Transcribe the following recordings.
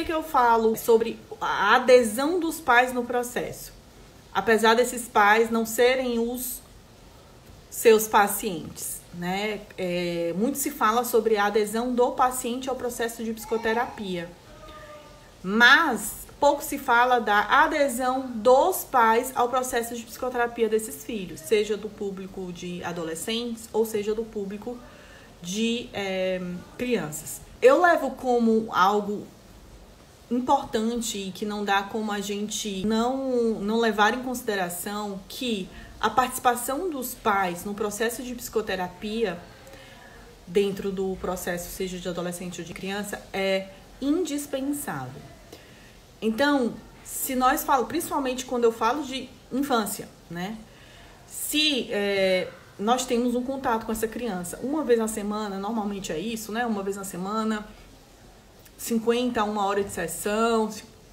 que eu falo sobre a adesão dos pais no processo? Apesar desses pais não serem os seus pacientes, né? Muito se fala sobre a adesão do paciente ao processo de psicoterapia, mas pouco se fala da adesão dos pais ao processo de psicoterapia desses filhos, seja do público de adolescentes ou seja do público de crianças. Eu levo como algo importante e que não dá como a gente não levar em consideração que a participação dos pais no processo de psicoterapia, dentro do processo, seja de adolescente ou de criança, é indispensável. Então, se nós falamos, principalmente quando eu falo de infância, né? Se nós temos um contato com essa criança uma vez na semana, normalmente é isso, né? Uma vez na semana, 50 a 1 hora de sessão,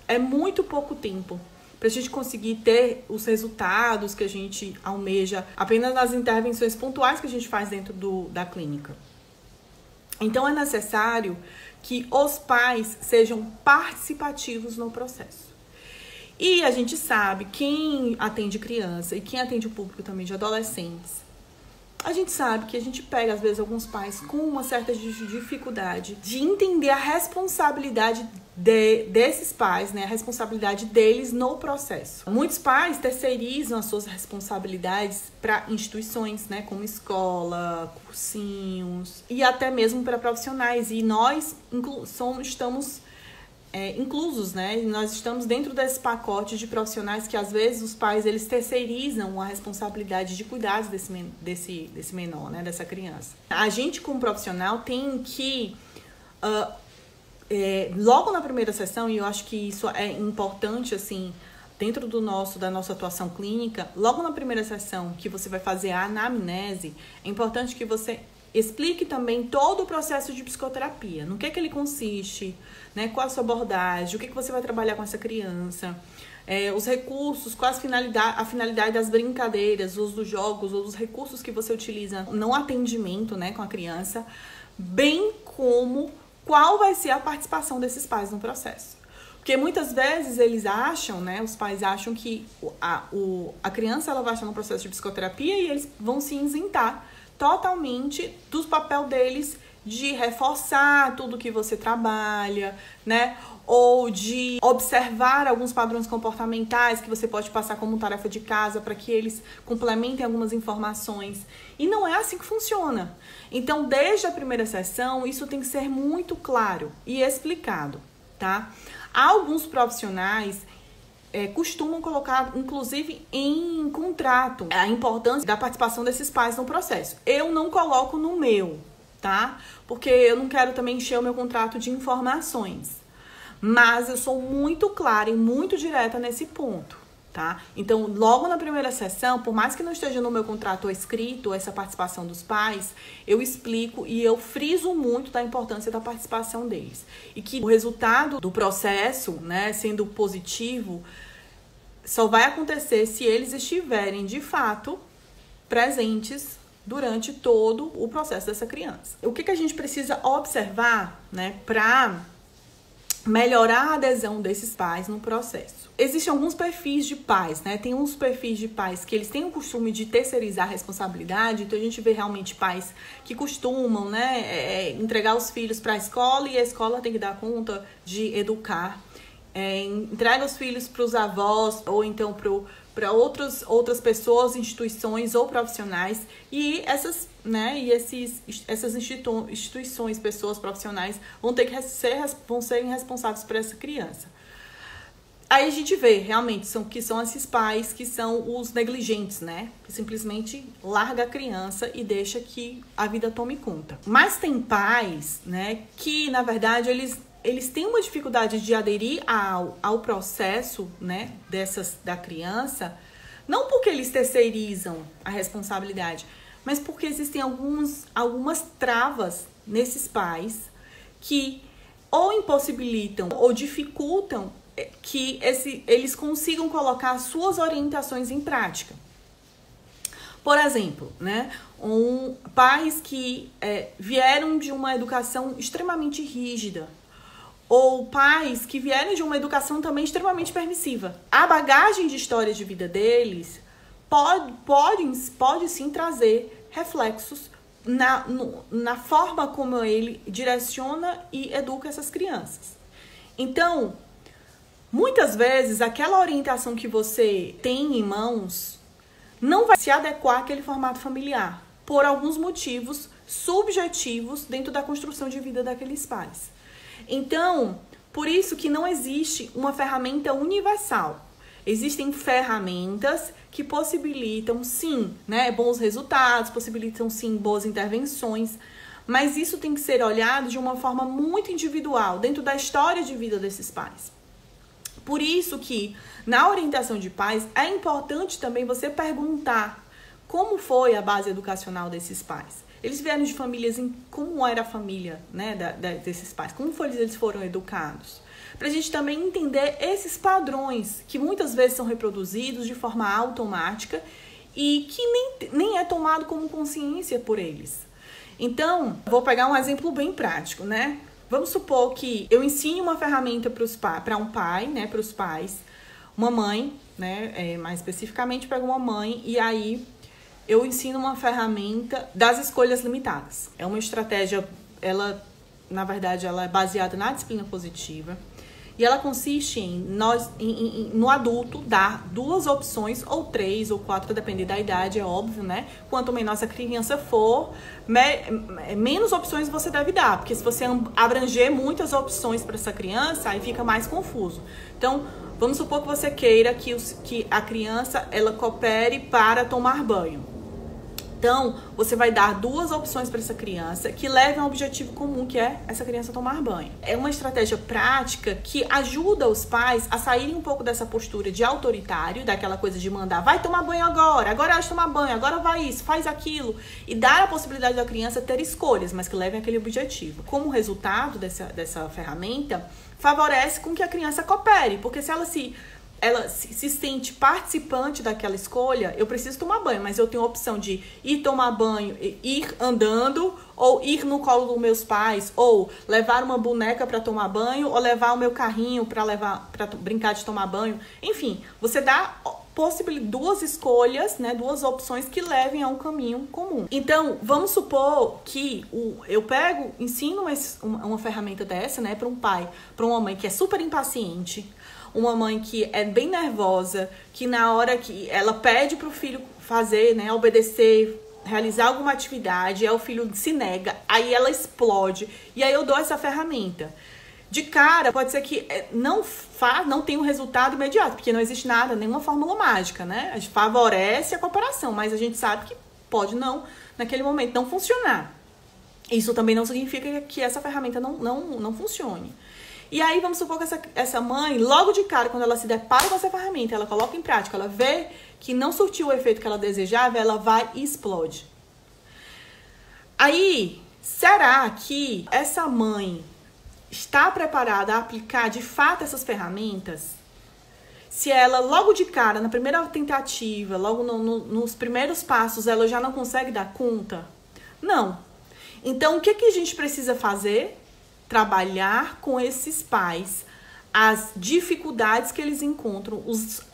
é muito pouco tempo para a gente conseguir ter os resultados que a gente almeja apenas nas intervenções pontuais que a gente faz dentro da clínica. Então, é necessário que os pais sejam participativos no processo. E a gente sabe, quem atende criança e quem atende o público também de adolescentes, a gente sabe que a gente pega, às vezes, alguns pais com uma certa dificuldade de entender a responsabilidade desses pais, né? A responsabilidade deles no processo. Muitos pais terceirizam as suas responsabilidades para instituições, né? Como escola, cursinhos e até mesmo para profissionais. E nós estamos inclusos, né? Nós estamos dentro desse pacote de profissionais que, às vezes, os pais, eles terceirizam a responsabilidade de cuidados desse menor, né? Dessa criança. A gente, como profissional, tem que, logo na primeira sessão, e eu acho que isso é importante, assim, dentro da nossa atuação clínica, logo na primeira sessão que você vai fazer a anamnese, é importante que você explique também todo o processo de psicoterapia, no que ele consiste, né? Qual a sua abordagem, o que você vai trabalhar com essa criança, os recursos, qual a finalidade das brincadeiras, os dos jogos, ou dos recursos que você utiliza no atendimento, né, com a criança, bem como qual vai ser a participação desses pais no processo. Porque muitas vezes eles acham, né, os pais acham que a criança ela vai estar no processo de psicoterapia e eles vão se isentar totalmente do papel deles de reforçar tudo que você trabalha, né? Ou de observar alguns padrões comportamentais que você pode passar como tarefa de casa para que eles complementem algumas informações. E não é assim que funciona. Então, desde a primeira sessão, isso tem que ser muito claro e explicado, tá? Alguns profissionais costumam colocar, inclusive, em contrato a importância da participação desses pais no processo. Eu não coloco no meu, tá? Porque eu não quero também encher o meu contrato de informações. Mas eu sou muito clara e muito direta nesse ponto, tá? Então, logo na primeira sessão, por mais que não esteja no meu contrato escrito essa participação dos pais, eu explico e eu friso muito da importância da participação deles. E que o resultado do processo, né, sendo positivo, só vai acontecer se eles estiverem, de fato, presentes durante todo o processo dessa criança. O que a gente precisa observar, né, para melhorar a adesão desses pais no processo? Existem alguns perfis de pais, né? Tem uns perfis de pais que eles têm o costume de terceirizar a responsabilidade. Então, a gente vê realmente pais que costumam, né, entregar os filhos para a escola e a escola tem que dar conta de educar. Entrega os filhos para os avós ou então para outras pessoas, instituições ou profissionais, e essas instituições, pessoas profissionais vão serem responsáveis por essa criança. Aí a gente vê realmente que são esses pais que são os negligentes, né? Que simplesmente larga a criança e deixa que a vida tome conta. Mas tem pais, né, que na verdade eles têm uma dificuldade de aderir ao processo, né, da criança, não porque eles terceirizam a responsabilidade, mas porque existem algumas travas nesses pais que ou impossibilitam ou dificultam que eles consigam colocar suas orientações em prática. Por exemplo, né, pais que vieram de uma educação extremamente rígida, ou pais que vieram de uma educação também extremamente permissiva. A bagagem de história de vida deles pode sim trazer reflexos na forma como ele direciona e educa essas crianças. Então, muitas vezes, aquela orientação que você tem em mãos não vai se adequar àquele formato familiar, por alguns motivos subjetivos dentro da construção de vida daqueles pais. Então, por isso que não existe uma ferramenta universal. Existem ferramentas que possibilitam, sim, né, bons resultados, possibilitam, sim, boas intervenções, mas isso tem que ser olhado de uma forma muito individual, dentro da história de vida desses pais. Por isso que, na orientação de pais, é importante também você perguntar como foi a base educacional desses pais. Eles vieram de famílias, como era a família, né, desses pais, como eles foram educados. Para a gente também entender esses padrões que muitas vezes são reproduzidos de forma automática e que nem é tomado como consciência por eles. Então, vou pegar um exemplo bem prático, né? Vamos supor que eu ensine uma ferramenta para um pai, né, para os pais, uma mãe, né, mais especificamente para uma mãe, e aí eu ensino uma ferramenta das escolhas limitadas. É uma estratégia, na verdade, ela é baseada na disciplina positiva. E ela consiste no adulto dar 2 opções, ou 3 ou 4, a depender da idade, é óbvio, né? Quanto menor essa criança for, menos opções você deve dar. Porque se você abranger muitas opções para essa criança, aí fica mais confuso. Então, vamos supor que você queira que a criança ela coopere para tomar banho. Então, você vai dar 2 opções para essa criança que levem a um objetivo comum, que é essa criança tomar banho. É uma estratégia prática que ajuda os pais a saírem um pouco dessa postura de autoritário, daquela coisa de mandar, vai tomar banho agora é hora de tomar banho, agora vai isso, faz aquilo, e dar a possibilidade da criança ter escolhas, mas que levem aquele objetivo. Como resultado dessa ferramenta, favorece com que a criança coopere, porque se ela se sente participante daquela escolha, eu preciso tomar banho, mas eu tenho a opção de ir tomar banho, ir andando, ou ir no colo dos meus pais, ou levar uma boneca para tomar banho, ou levar o meu carrinho para brincar de tomar banho. Enfim, você dá 2 escolhas, né, 2 opções que levem a um caminho comum. Então, vamos supor que eu ensino uma ferramenta dessa, né, para um pai, para uma mãe que é super impaciente, uma mãe que é bem nervosa, que na hora que ela pede para o filho fazer, né, obedecer, realizar alguma atividade, aí o filho se nega, aí ela explode, e aí eu dou essa ferramenta. De cara, pode ser que não tenha um resultado imediato, porque não existe nada, nenhuma fórmula mágica, né? A gente favorece a cooperação, mas a gente sabe que pode naquele momento, não funcionar. Isso também não significa que essa ferramenta não funcione. E aí, vamos supor que essa mãe, logo de cara, quando ela se depara com essa ferramenta, ela coloca em prática, ela vê que não surtiu o efeito que ela desejava, ela vai e explode. Aí, será que essa mãe está preparada a aplicar, de fato, essas ferramentas? Se ela, logo de cara, na primeira tentativa, logo nos primeiros passos, ela já não consegue dar conta? Não. Então, o que a gente precisa fazer? Trabalhar com esses pais as dificuldades que eles encontram,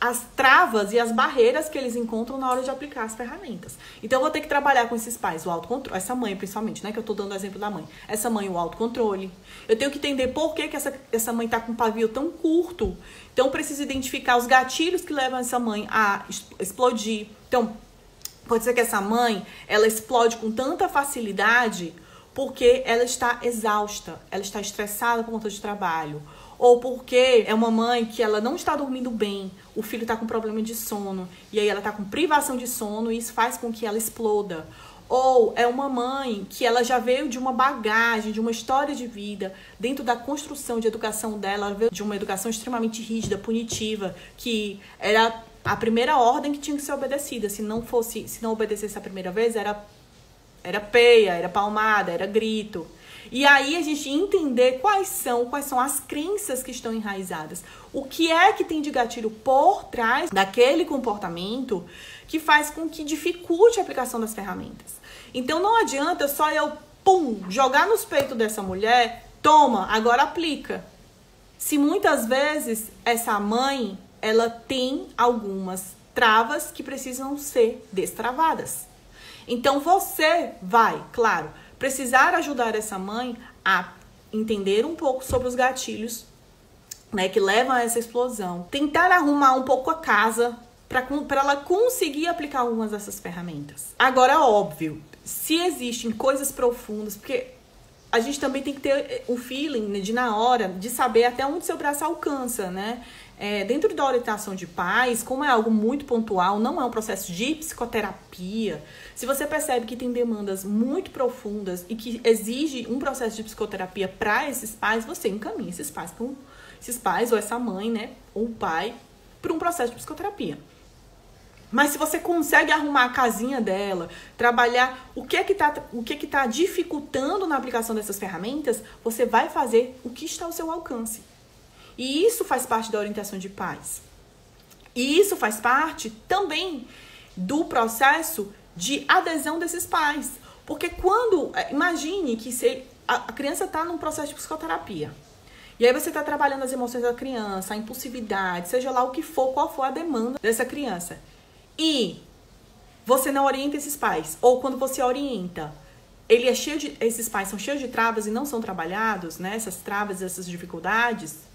as travas e as barreiras que eles encontram na hora de aplicar as ferramentas. Então, eu vou ter que trabalhar com esses pais o autocontrole, essa mãe principalmente, né, que eu tô dando o exemplo da mãe. Essa mãe, o autocontrole. Eu tenho que entender por que essa mãe tá com um pavio tão curto. Então, eu preciso identificar os gatilhos que levam essa mãe a explodir. Então, pode ser que essa mãe, ela explode com tanta facilidade porque ela está exausta, ela está estressada por conta de trabalho. Ou porque é uma mãe que ela não está dormindo bem, o filho está com problema de sono, e aí ela está com privação de sono, e isso faz com que ela exploda. Ou é uma mãe que ela já veio de uma bagagem, de uma história de vida, dentro da construção de educação dela, ela veio de uma educação extremamente rígida, punitiva, que era a primeira ordem que tinha que ser obedecida. Se não obedecesse a primeira vez, era peia, era palmada, era grito. E aí a gente entender quais são as crenças que estão enraizadas. O que é que tem de gatilho por trás daquele comportamento que faz com que dificulte a aplicação das ferramentas. Então não adianta só eu, jogar nos peitos dessa mulher, toma, agora aplica. se muitas vezes essa mãe, ela tem algumas travas que precisam ser destravadas. Então você vai, claro, precisar ajudar essa mãe a entender um pouco sobre os gatilhos, né, que levam a essa explosão. Tentar arrumar um pouco a casa para ela conseguir aplicar algumas dessas ferramentas. Agora, óbvio, se existem coisas profundas, porque a gente também tem que ter o feeling, né, de na hora, de saber até onde seu braço alcança, né? Dentro da orientação de pais, como é algo muito pontual, não é um processo de psicoterapia. Se você percebe que tem demandas muito profundas e que exige um processo de psicoterapia para esses pais, você encaminha esses pais ou essa mãe, né, ou o pai, para um processo de psicoterapia. Mas se você consegue arrumar a casinha dela, trabalhar o que que tá dificultando na aplicação dessas ferramentas, você vai fazer o que está ao seu alcance. E isso faz parte da orientação de pais. E isso faz parte também do processo de adesão desses pais. Porque imagine que a criança está num processo de psicoterapia. E aí você está trabalhando as emoções da criança, a impulsividade, seja lá o que for, qual for a demanda dessa criança. E você não orienta esses pais. Ou quando você orienta, esses pais são cheios de travas e não são trabalhados, né? Essas travas, essas dificuldades.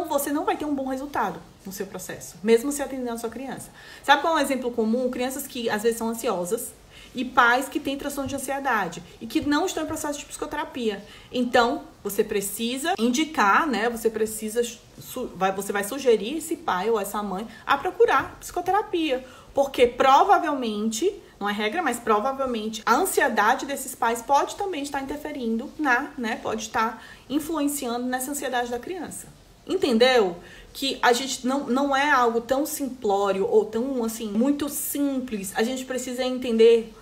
Você não vai ter um bom resultado no seu processo, mesmo se atendendo a sua criança. Sabe qual é um exemplo comum? Crianças que às vezes são ansiosas e pais que têm transtorno de ansiedade e que não estão em processo de psicoterapia. Então, você precisa indicar, né? Você vai sugerir esse pai ou essa mãe a procurar psicoterapia. Porque provavelmente, não é regra, mas provavelmente a ansiedade desses pais pode também estar interferindo pode estar influenciando nessa ansiedade da criança. Entendeu? Que a gente não é algo tão simplório ou tão, assim, muito simples. A gente precisa entender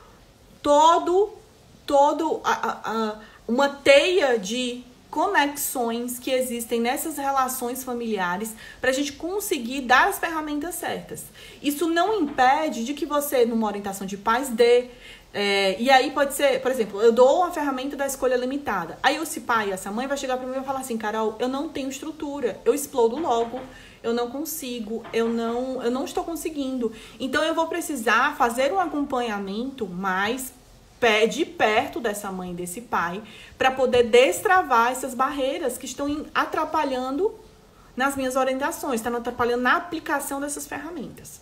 uma teia de conexões que existem nessas relações familiares para a gente conseguir dar as ferramentas certas. Isso não impede de que você, numa orientação de pais, e aí pode ser, por exemplo, eu dou a ferramenta da escolha limitada. Aí esse pai, essa mãe vai chegar para mim e vai falar assim: Carol, eu não tenho estrutura, eu explodo logo, eu não consigo, eu não estou conseguindo. Então eu vou precisar fazer um acompanhamento mais de perto dessa mãe e desse pai para poder destravar essas barreiras que estão atrapalhando nas minhas orientações, estão atrapalhando na aplicação dessas ferramentas.